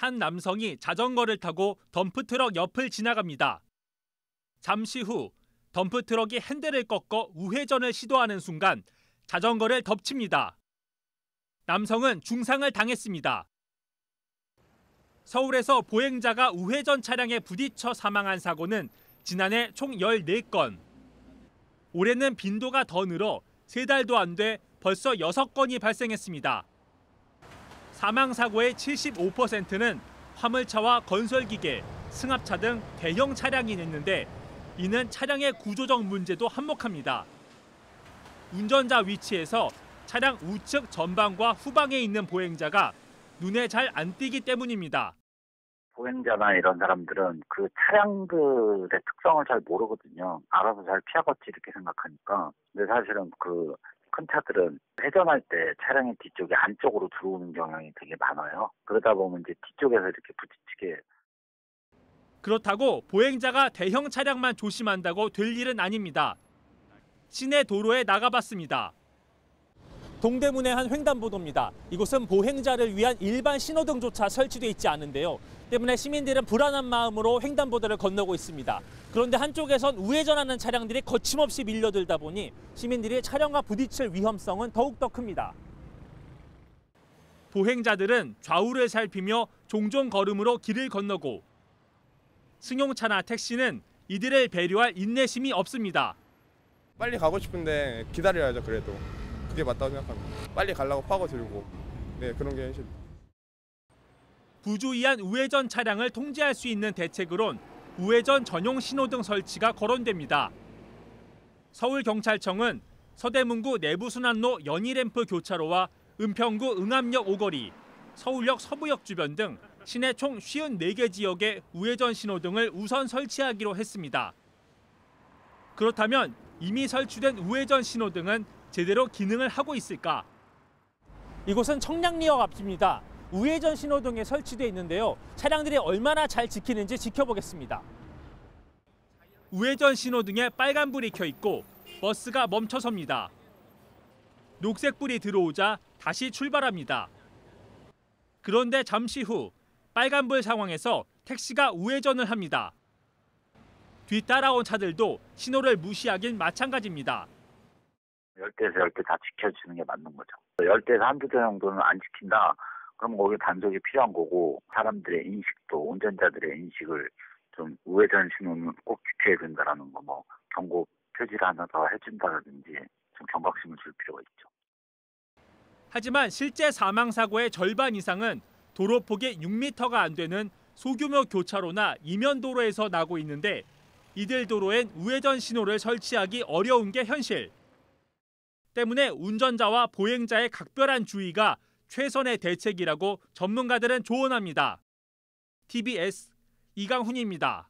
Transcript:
한 남성이 자전거를 타고 덤프트럭 옆을 지나갑니다. 잠시 후 덤프트럭이 핸들을 꺾어 우회전을 시도하는 순간 자전거를 덮칩니다. 남성은 중상을 당했습니다. 서울에서 보행자가 우회전 차량에 부딪혀 사망한 사고는 지난해 총 14건. 올해는 빈도가 더 늘어 3달도 안 돼 벌써 6건이 발생했습니다. 사망사고의 75%는 화물차와 건설기계, 승합차 등 대형 차량이 냈는데 이는 차량의 구조적 문제도 한몫합니다. 운전자 위치에서 차량 우측 전방과 후방에 있는 보행자가 눈에 잘 안 띄기 때문입니다. 보행자나 이런 사람들은 그 차량들의 특성을 잘 모르거든요. 알아서 잘 피하겠지 이렇게 생각하니까. 근데 사실은 그 큰 차들은 회전할 때 차량의 뒤쪽이 안쪽으로 들어오는 경향이 되게 많아요. 그러다 보면 이제 뒤쪽에서 이렇게 부딪히게. 그렇다고 보행자가 대형 차량만 조심한다고 될 일은 아닙니다. 시내 도로에 나가봤습니다. 동대문의 한 횡단보도입니다. 이곳은 보행자를 위한 일반 신호등조차 설치돼 있지 않은데요. 때문에 시민들은 불안한 마음으로 횡단보도를 건너고 있습니다. 그런데 한쪽에선 우회전하는 차량들이 거침없이 밀려들다 보니 시민들이 차량과 부딪힐 위험성은 더욱더 큽니다. 보행자들은 좌우를 살피며 종종 걸음으로 길을 건너고 승용차나 택시는 이들을 배려할 인내심이 없습니다. 빨리 가고 싶은데 기다려야죠. 그래도 그게 맞다고 생각합니다. 빨리 가려고 파고 들고 그런 게 현실. 부주의한 우회전 차량을 통제할 수 있는 대책으론 우회전 전용 신호등 설치가 거론됩니다. 서울경찰청은 서대문구 내부순환로 연희램프 교차로와 은평구 응암역 오거리, 서울역 서부역 주변 등 시내 총 54개 지역에 우회전 신호등을 우선 설치하기로 했습니다. 그렇다면 이미 설치된 우회전 신호등은 제대로 기능을 하고 있을까? 이곳은 청량리역 앞입니다. 우회전 신호등이 설치돼 있는데요. 차량들이 얼마나 잘 지키는지 지켜보겠습니다. 우회전 신호등에 빨간불이 켜 있고 버스가 멈춰섭니다. 녹색불이 들어오자 다시 출발합니다. 그런데 잠시 후 빨간불 상황에서 택시가 우회전을 합니다. 뒤따라온 차들도 신호를 무시하긴 마찬가지입니다. 10대에서 10대 다 지켜주는 게 맞는 거죠. 10대에서 한두 대 정도는 안 지킨다. 그럼 거기 단속이 필요한 거고 사람들의 인식도 운전자들의 인식을 좀 우회전 신호는 꼭 지켜야 된다라는 거 뭐 경고 표지를 하나 더 해준다든지 좀 경각심을 줄 필요가 있죠. 하지만 실제 사망사고의 절반 이상은 도로폭이 6m가 안 되는 소규모 교차로나 이면도로에서 나고 있는데 이들 도로엔 우회전 신호를 설치하기 어려운 게 현실. 때문에 운전자와 보행자의 각별한 주의가 최선의 대책이라고 전문가들은 조언합니다. TBS 이강훈입니다.